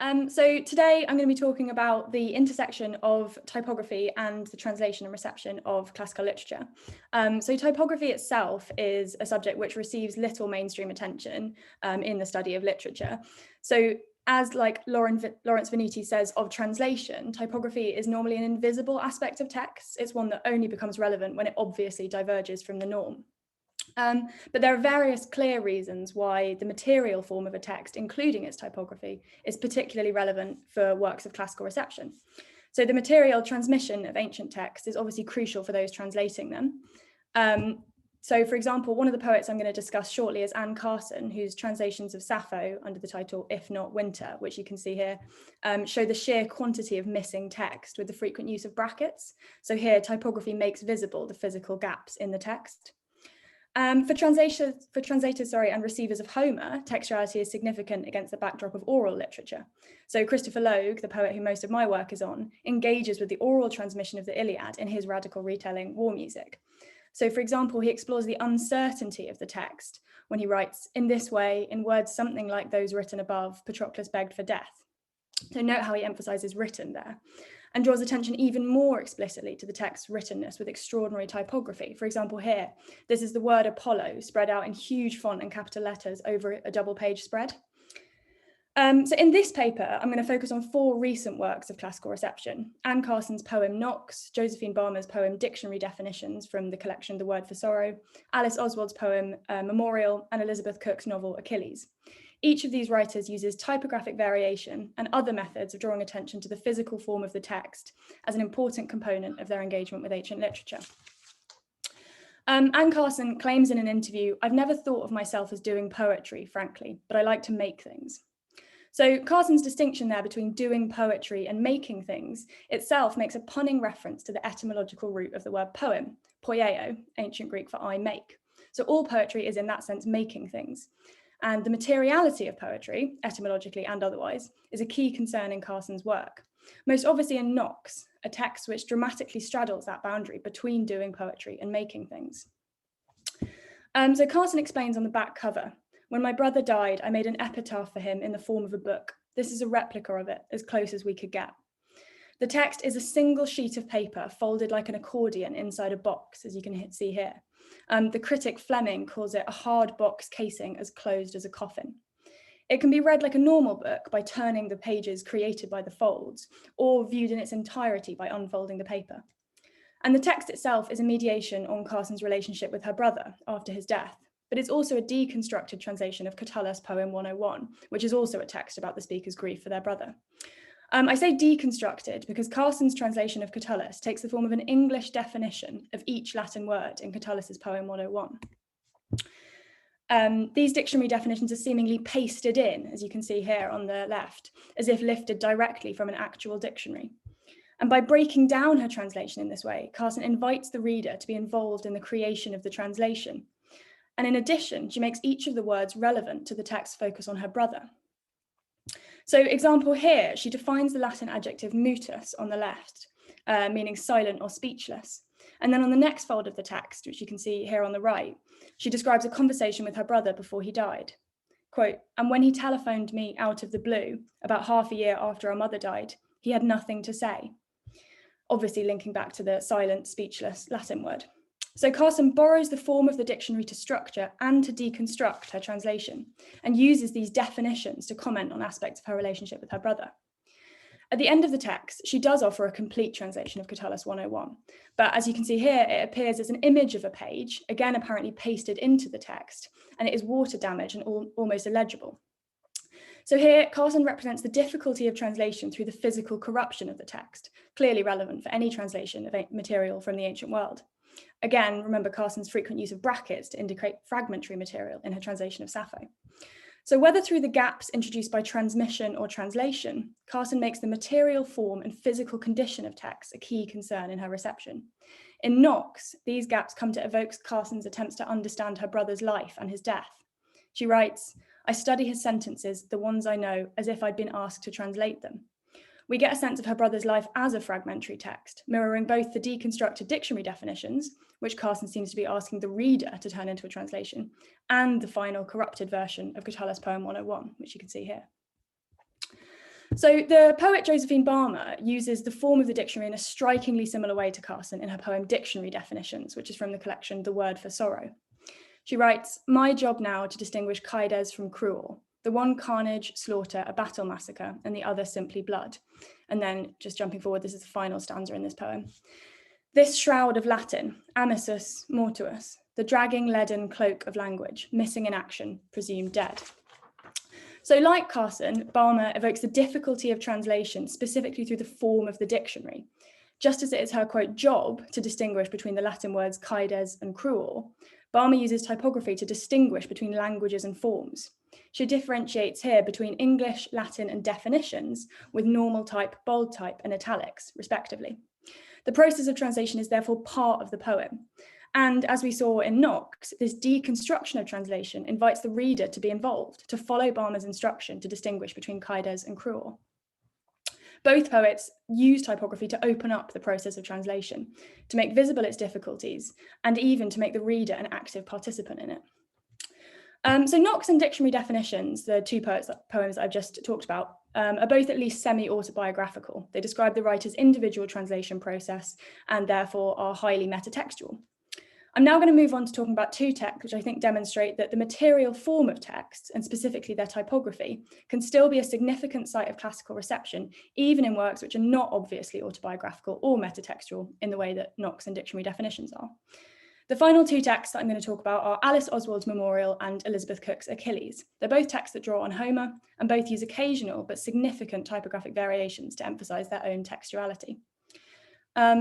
So today I'm going to be talking about the intersection of typography and the translation and reception of classical literature. So typography itself is a subject which receives little mainstream attention in the study of literature. So as like Lawrence Venuti says of translation, typography is normally an invisible aspect of text. It's one that only becomes relevant when it obviously diverges from the norm. But there are various clear reasons why the material form of a text, including its typography, is particularly relevant for works of classical reception. So the material transmission of ancient texts is obviously crucial for those translating them. So for example, one of the poets I'm going to discuss shortly is Anne Carson, whose translations of Sappho under the title If Not Winter, which you can see here, show the sheer quantity of missing text with the frequent use of brackets. So here typography makes visible the physical gaps in the text. For translators and receivers of Homer, textuality is significant against the backdrop of oral literature. So Christopher Logue, the poet who most of my work is on, engages with the oral transmission of the Iliad in his radical retelling War Music. So for example, he explores the uncertainty of the text when he writes, "In this way, in words something like those written above, Patroclus begged for death." So note how he emphasizes written there, and draws attention even more explicitly to the text's writtenness with extraordinary typography. For example, here, this is the word Apollo spread out in huge font and capital letters over a double page spread. So in this paper, I'm going to focus on 4 recent works of classical reception: Anne Carson's poem Nox, Josephine Balmer's poem Dictionary Definitions from the collection The Word for Sorrow, Alice Oswald's poem Memorial, and Elizabeth Cook's novel Achilles. Each of these writers uses typographic variation and other methods of drawing attention to the physical form of the text as an important component of their engagement with ancient literature. Anne Carson claims in an interview, "I've never thought of myself as doing poetry, frankly, but I like to make things." So Carson's distinction there between doing poetry and making things itself makes a punning reference to the etymological root of the word poem, poieo, ancient Greek for I make. So all poetry is in that sense making things. And the materiality of poetry, etymologically and otherwise, is a key concern in Carson's work. Most obviously in Nox, a text which dramatically straddles that boundary between doing poetry and making things. So Carson explains on the back cover, "When my brother died, I made an epitaph for him in the form of a book. This is a replica of it, as close as we could get." The text is a single sheet of paper folded like an accordion inside a box, as you can see here. The critic Fleming calls it a hard box casing as closed as a coffin. It can be read like a normal book by turning the pages created by the folds, or viewed in its entirety by unfolding the paper. And the text itself is a mediation on Carson's relationship with her brother after his death, but it's also a deconstructed translation of Catullus' poem 101, which is also a text about the speaker's grief for their brother. I say deconstructed because Carson's translation of Catullus takes the form of an English definition of each Latin word in Catullus's poem 101. These dictionary definitions are seemingly pasted in, as you can see here on the left, as if lifted directly from an actual dictionary. And by breaking down her translation in this way, Carson invites the reader to be involved in the creation of the translation. And in addition, she makes each of the words relevant to the text's focus on her brother. So example here, she defines the Latin adjective mutus on the left, meaning silent or speechless. And then on the next fold of the text, which you can see here on the right, she describes a conversation with her brother before he died. Quote, "And when he telephoned me out of the blue, about half a year after our mother died, he had nothing to say." Obviously linking back to the silent, speechless Latin word. So Carson borrows the form of the dictionary to structure and to deconstruct her translation, and uses these definitions to comment on aspects of her relationship with her brother. At the end of the text, she does offer a complete translation of Catullus 101, but as you can see here, it appears as an image of a page, again apparently pasted into the text, and it is water damaged and almost illegible. So here, Carson represents the difficulty of translation through the physical corruption of the text, clearly relevant for any translation of material from the ancient world. Again, remember Carson's frequent use of brackets to indicate fragmentary material in her translation of Sappho. So whether through the gaps introduced by transmission or translation, Carson makes the material form and physical condition of text a key concern in her reception. In Nox, these gaps come to evoke Carson's attempts to understand her brother's life and his death. She writes, "I study his sentences, the ones I know, as if I'd been asked to translate them." We get a sense of her brother's life as a fragmentary text, mirroring both the deconstructed dictionary definitions, which Carson seems to be asking the reader to turn into a translation, and the final corrupted version of Catullus' poem 101, which you can see here. So the poet Josephine Balmer uses the form of the dictionary in a strikingly similar way to Carson in her poem Dictionary Definitions, which is from the collection The Word for Sorrow. She writes, "My job now to distinguish kaides from cruel, the one carnage, slaughter, a battle massacre, and the other simply blood." And then just jumping forward, this is the final stanza in this poem. "This shroud of Latin, amissus mortuus, the dragging leaden cloak of language, missing in action, presumed dead." So like Carson, Balmer evokes the difficulty of translation specifically through the form of the dictionary. Just as it is her, quote, job to distinguish between the Latin words kaides and cruel, Balmer uses typography to distinguish between languages and forms. She differentiates here between English, Latin, and definitions with normal type, bold type, and italics, respectively. The process of translation is therefore part of the poem. And as we saw in Nox, this deconstruction of translation invites the reader to be involved, to follow Balmer's instruction to distinguish between kaides and cruel. Both poets use typography to open up the process of translation, to make visible its difficulties, and even to make the reader an active participant in it. So Nox and Dictionary Definitions, the two poems that I've just talked about, are both at least semi-autobiographical. They describe the writer's individual translation process and therefore are highly metatextual. I'm now going to move on to talking about two texts which I think demonstrate that the material form of texts, and specifically their typography, can still be a significant site of classical reception, even in works which are not obviously autobiographical or metatextual in the way that Nox and Dictionary Definitions are. The final two texts that I'm going to talk about are Alice Oswald's Memorial and Elizabeth Cook's Achilles. They're both texts that draw on Homer and both use occasional but significant typographic variations to emphasize their own textuality.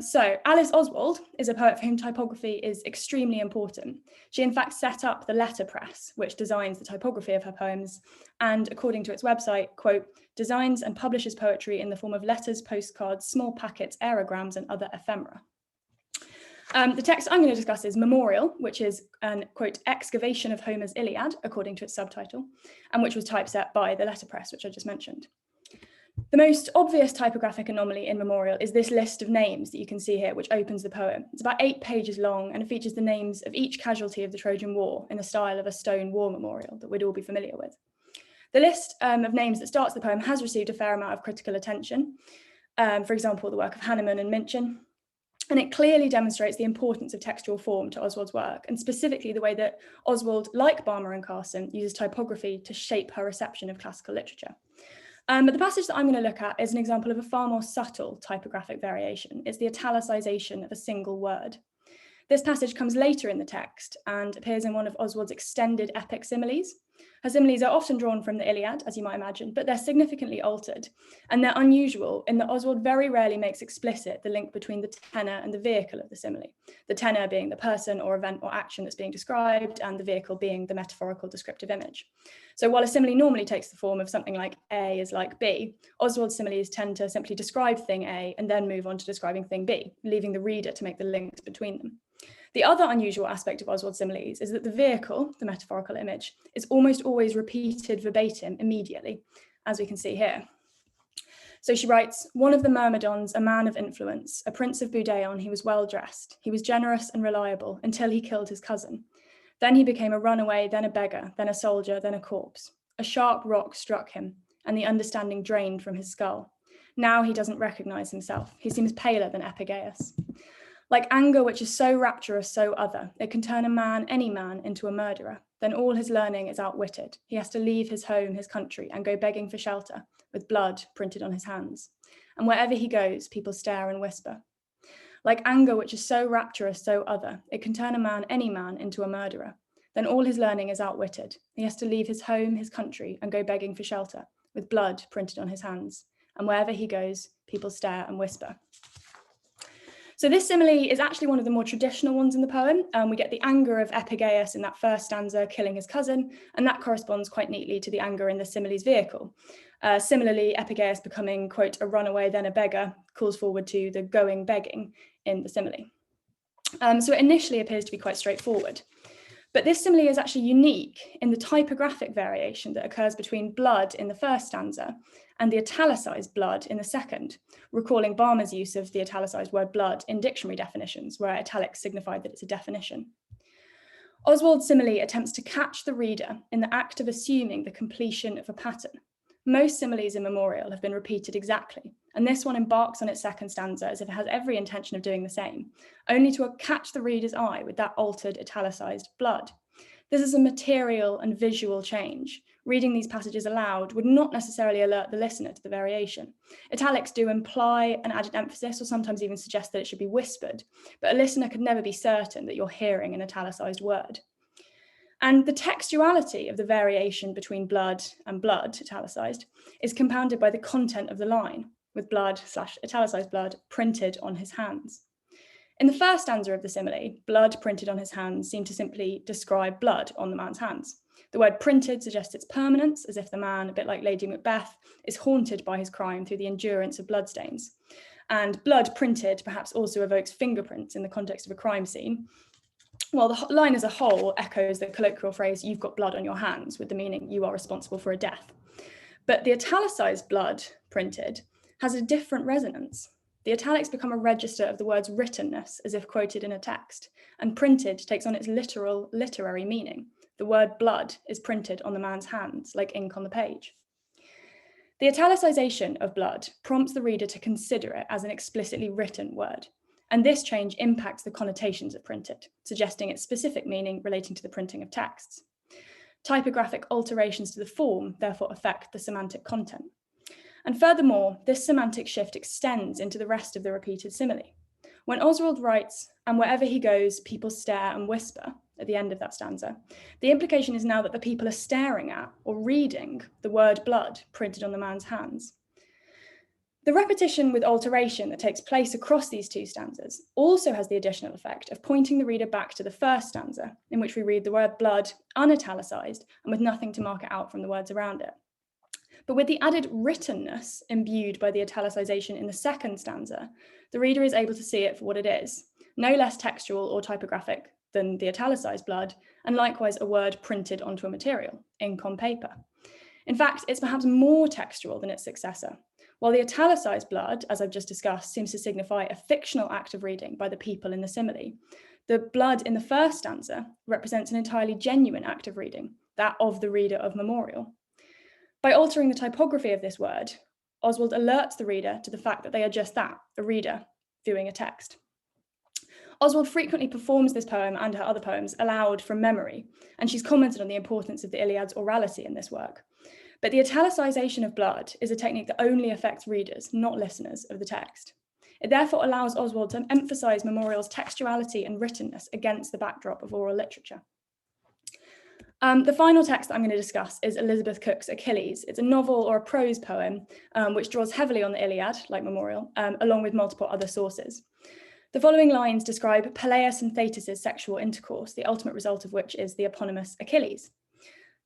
So Alice Oswald is a poet for whom typography is extremely important. She in fact set up the letterpress, which designs the typography of her poems, and according to its website, quote, designs and publishes poetry in the form of letters, postcards, small packets, aerograms, and other ephemera. The text I'm going to discuss is Memorial, which is an, quote, excavation of Homer's Iliad, according to its subtitle, and which was typeset by the letterpress, which I just mentioned. The most obvious typographic anomaly in Memorial is this list of names that you can see here, which opens the poem. It's about 8 pages long, and it features the names of each casualty of the Trojan War in the style of a stone war memorial that we'd all be familiar with. The list of names that starts the poem has received a fair amount of critical attention. For example, the work of Hanneman and Minchin. And it clearly demonstrates the importance of textual form to Oswald's work, and specifically the way that Oswald, like Balmer and Carson, uses typography to shape her reception of classical literature. But the passage that I'm going to look at is an example of a far more subtle typographic variation. It's the italicization of a single word. This passage comes later in the text and appears in one of Oswald's extended epic similes. Her similes are often drawn from the Iliad, as you might imagine, but they're significantly altered, and they're unusual in that Oswald very rarely makes explicit the link between the tenor and the vehicle of the simile, the tenor being the person or event or action that's being described, and the vehicle being the metaphorical descriptive image. So while a simile normally takes the form of something like A is like B, Oswald's similes tend to simply describe thing A and then move on to describing thing B, leaving the reader to make the links between them. The other unusual aspect of Oswald's similes is that the vehicle, the metaphorical image, is almost always repeated verbatim immediately, as we can see here. So she writes, one of the Myrmidons, a man of influence, a prince of Budeon, he was well dressed. He was generous and reliable until he killed his cousin. Then he became a runaway, then a beggar, then a soldier, then a corpse. A sharp rock struck him, and the understanding drained from his skull. Now he doesn't recognize himself. He seems paler than Epigeius. Like anger, which is so rapturous, so other, it can turn a man, any man, into a murderer. Then all his learning is outwitted. He has to leave his home, his country, and go begging for shelter, with blood printed on his hands. And wherever he goes, people stare and whisper. Like anger, which is so rapturous, so other, it can turn a man, any man, into a murderer. Then all his learning is outwitted. He has to leave his home, his country, and go begging for shelter, with blood printed on his hands. And wherever he goes, people stare and whisper. So this simile is actually one of the more traditional ones in the poem. We get the anger of Epigeius in that first stanza, killing his cousin, and that corresponds quite neatly to the anger in the simile's vehicle. Similarly, Epigeius becoming, quote, a runaway, then a beggar, calls forward to the going begging in the simile. So it initially appears to be quite straightforward. But this simile is actually unique in the typographic variation that occurs between blood in the first stanza and the italicized blood in the second, recalling Balmer's use of the italicized word blood in dictionary definitions, where italics signified that it's a definition. Oswald's simile attempts to catch the reader in the act of assuming the completion of a pattern. Most similes in Memorial have been repeated exactly, and this one embarks on its second stanza as if it has every intention of doing the same, only to catch the reader's eye with that altered italicized blood. This is a material and visual change. Reading these passages aloud would not necessarily alert the listener to the variation. Italics do imply an added emphasis or sometimes even suggest that it should be whispered, but a listener could never be certain that you're hearing an italicized word. And the textuality of the variation between blood and blood, italicized, is compounded by the content of the line, with blood/italicized blood printed on his hands. In the first stanza of the simile, blood printed on his hands seemed to simply describe blood on the man's hands. The word printed suggests its permanence, as if the man, a bit like Lady Macbeth, is haunted by his crime through the endurance of bloodstains. And blood printed perhaps also evokes fingerprints in the context of a crime scene, while the line as a whole echoes the colloquial phrase, "you've got blood on your hands," with the meaning you are responsible for a death. But the italicized blood printed has a different resonance. The italics become a register of the word's writtenness, as if quoted in a text, and printed takes on its literal, literary meaning. The word blood is printed on the man's hands, like ink on the page. The italicization of blood prompts the reader to consider it as an explicitly written word, and this change impacts the connotations of printed, suggesting its specific meaning relating to the printing of texts. Typographic alterations to the form therefore affect the semantic content. And furthermore, this semantic shift extends into the rest of the repeated simile. When Oswald writes, "and wherever he goes, people stare and whisper," at the end of that stanza, the implication is now that the people are staring at or reading the word blood printed on the man's hands. The repetition with alteration that takes place across these two stanzas also has the additional effect of pointing the reader back to the first stanza, in which we read the word blood unitalicized and with nothing to mark it out from the words around it. But with the added writtenness imbued by the italicization in the second stanza, the reader is able to see it for what it is, no less textual or typographic than the italicized blood, and likewise a word printed onto a material, ink on paper. In fact, it's perhaps more textual than its successor. While the italicized blood, as I've just discussed, seems to signify a fictional act of reading by the people in the simile, the blood in the first stanza represents an entirely genuine act of reading, that of the reader of Memorial. By altering the typography of this word, Oswald alerts the reader to the fact that they are just that, a reader viewing a text. Oswald frequently performs this poem and her other poems aloud from memory, and she's commented on the importance of the Iliad's orality in this work. But the italicization of blood is a technique that only affects readers, not listeners of the text. It therefore allows Oswald to emphasize Memorial's textuality and writtenness against the backdrop of oral literature. The final text that I'm going to discuss is Elizabeth Cook's Achilles. It's a novel or a prose poem which draws heavily on the Iliad, like Memorial, along with multiple other sources. The following lines describe Peleus and Thetis' sexual intercourse, the ultimate result of which is the eponymous Achilles.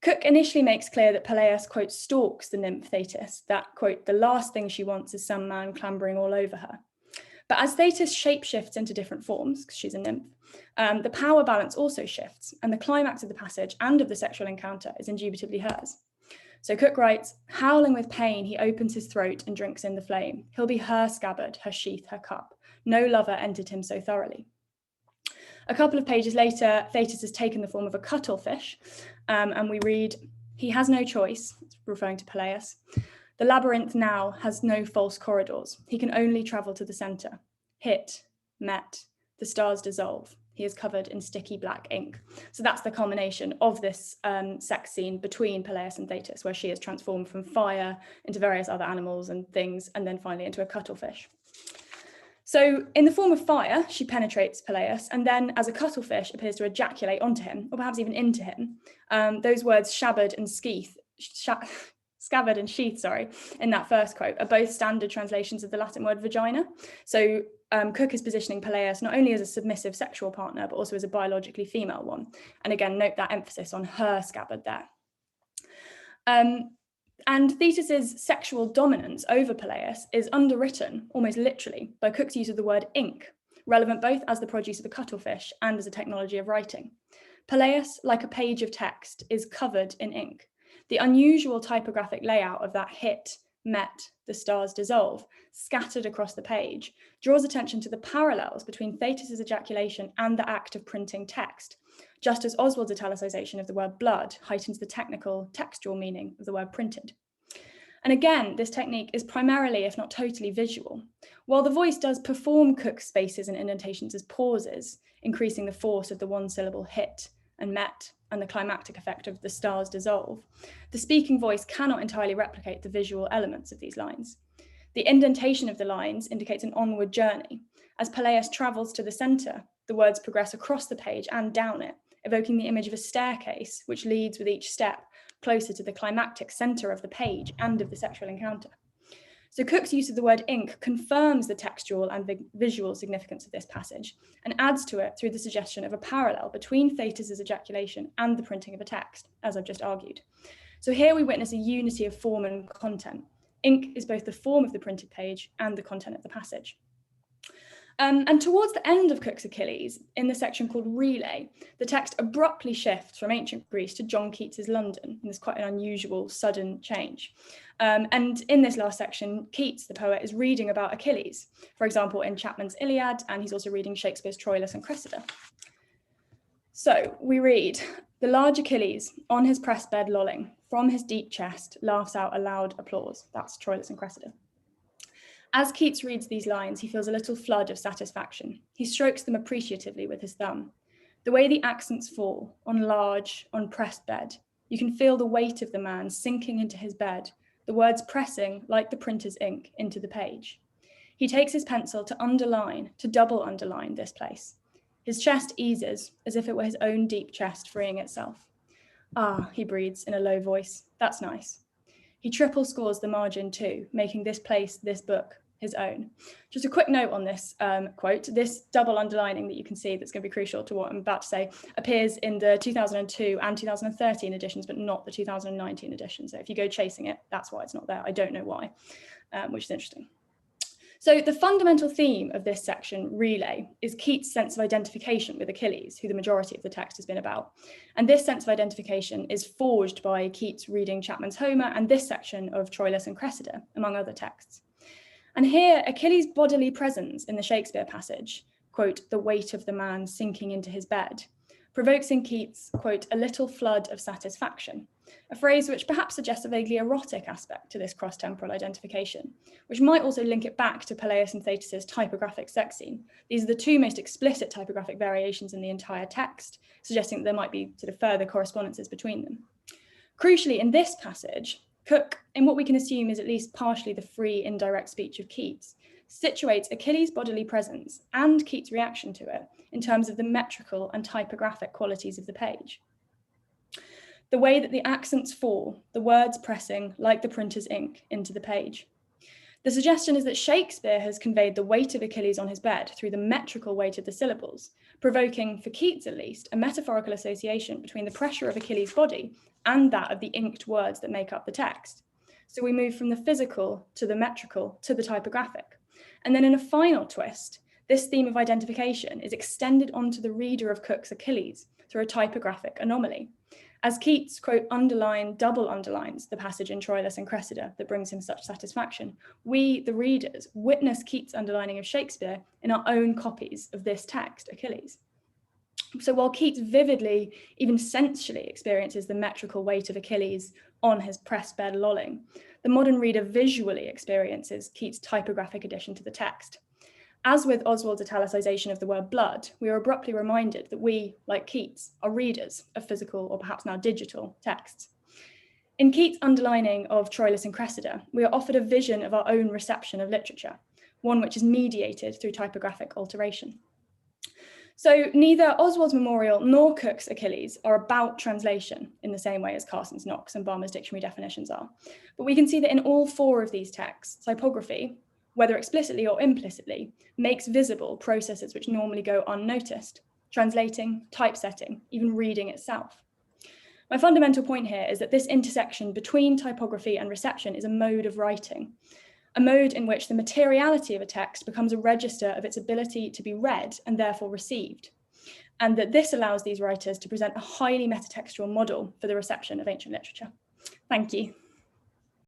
Cook initially makes clear that Peleus, quote, stalks the nymph Thetis, that, quote, the last thing she wants is some man clambering all over her. But as Thetis shapeshifts into different forms, because she's a nymph, the power balance also shifts, and the climax of the passage and of the sexual encounter is indubitably hers. So Cook writes, howling with pain, he opens his throat and drinks in the flame. He'll be her scabbard, her sheath, her cup. No lover entered him so thoroughly. A couple of pages later, Thetis has taken the form of a cuttlefish, and we read, he has no choice, referring to Peleus. The labyrinth now has no false corridors. He can only travel to the center. Hit, met, the stars dissolve. He is covered in sticky black ink. So that's the culmination of this sex scene between Peleus and Thetis, where she is transformed from fire into various other animals and things, and then finally into a cuttlefish. So in the form of fire, she penetrates Peleus, and then as a cuttlefish appears to ejaculate onto him, or perhaps even into him. Those words scabbard and sheath, in that first quote are both standard translations of the Latin word vagina. So Cook is positioning Peleus not only as a submissive sexual partner, but also as a biologically female one. And again, note that emphasis on her scabbard there. And Thetis's sexual dominance over Peleus is underwritten, almost literally, by Cook's use of the word ink, relevant both as the produce of the cuttlefish and as a technology of writing. Peleus, like a page of text, is covered in ink. The unusual typographic layout of that hit, met, the stars dissolve, scattered across the page, draws attention to the parallels between Thetis's ejaculation and the act of printing text, just as Oswald's italicization of the word blood heightens the technical, textual meaning of the word printed. And again, this technique is primarily, if not totally, visual. While the voice does perform Cook's spaces and indentations as pauses, increasing the force of the one-syllable hit and met and the climactic effect of the stars dissolve, the speaking voice cannot entirely replicate the visual elements of these lines. The indentation of the lines indicates an onward journey. As Peleus travels to the centre, the words progress across the page and down it, evoking the image of a staircase, which leads with each step closer to the climactic centre of the page and of the sexual encounter. So Cook's use of the word ink confirms the textual and visual significance of this passage and adds to it through the suggestion of a parallel between Thetis's ejaculation and the printing of a text, as I've just argued. So here we witness a unity of form and content. Ink is both the form of the printed page and the content of the passage. And towards the end of Cook's Achilles, in the section called Relay, the text abruptly shifts from ancient Greece to John Keats's London. And there's quite an unusual, sudden change. And in this last section, Keats, the poet, is reading about Achilles, for example, in Chapman's Iliad, and he's also reading Shakespeare's Troilus and Cressida. So we read, "The large Achilles, on his press bed lolling, from his deep chest, laughs out a loud applause." That's Troilus and Cressida. As Keats reads these lines, he feels a little flood of satisfaction. He strokes them appreciatively with his thumb. The way the accents fall, on large, on pressed bed, you can feel the weight of the man sinking into his bed, the words pressing, like the printer's ink, into the page. He takes his pencil to underline, to double underline this place. His chest eases, as if it were his own deep chest freeing itself. "Ah," he breathes in a low voice, "that's nice." He triple scores the margin too, making this place, this book, his own. Just a quick note on this quote. This double underlining that you can see that's going to be crucial to what I'm about to say appears in the 2002 and 2013 editions, but not the 2019 edition. So if you go chasing it, that's why it's not there. I don't know why, which is interesting. So the fundamental theme of this section, Relay, is Keats' sense of identification with Achilles, who the majority of the text has been about. And this sense of identification is forged by Keats reading Chapman's Homer and this section of Troilus and Cressida, among other texts. And here, Achilles' bodily presence in the Shakespeare passage, quote, "the weight of the man sinking into his bed," provokes in Keats, quote, "a little flood of satisfaction," a phrase which perhaps suggests a vaguely erotic aspect to this cross-temporal identification, which might also link it back to Peleus and Thetis's typographic sex scene. These are the two most explicit typographic variations in the entire text, suggesting that there might be sort of further correspondences between them. Crucially, in this passage, Cook, in what we can assume is at least partially the free indirect speech of Keats, situates Achilles' bodily presence and Keats' reaction to it in terms of the metrical and typographic qualities of the page. The way that the accents fall, the words pressing, like the printer's ink, into the page. The suggestion is that Shakespeare has conveyed the weight of Achilles on his bed through the metrical weight of the syllables, provoking, for Keats at least, a metaphorical association between the pressure of Achilles' body and that of the inked words that make up the text. So we move from the physical to the metrical to the typographic. And then in a final twist, this theme of identification is extended onto the reader of Cook's Achilles through a typographic anomaly. As Keats, quote, double underlines the passage in Troilus and Cressida that brings him such satisfaction, we, the readers, witness Keats' underlining of Shakespeare in our own copies of this text, Achilles. So while Keats vividly, even sensually, experiences the metrical weight of Achilles on his press bed lolling, the modern reader visually experiences Keats' typographic addition to the text. As with Oswald's italicization of the word blood, we are abruptly reminded that we, like Keats, are readers of physical or perhaps now digital texts. In Keats' underlining of Troilus and Cressida, we are offered a vision of our own reception of literature, one which is mediated through typographic alteration. So neither Oswald's Memorial nor Cook's Achilles are about translation in the same way as Carson's Nox and Balmer's dictionary definitions are. But we can see that in all four of these texts, typography, whether explicitly or implicitly, makes visible processes which normally go unnoticed, translating, typesetting, even reading itself. My fundamental point here is that this intersection between typography and reception is a mode of writing, a mode in which the materiality of a text becomes a register of its ability to be read and therefore received, and that this allows these writers to present a highly metatextual model for the reception of ancient literature. Thank you.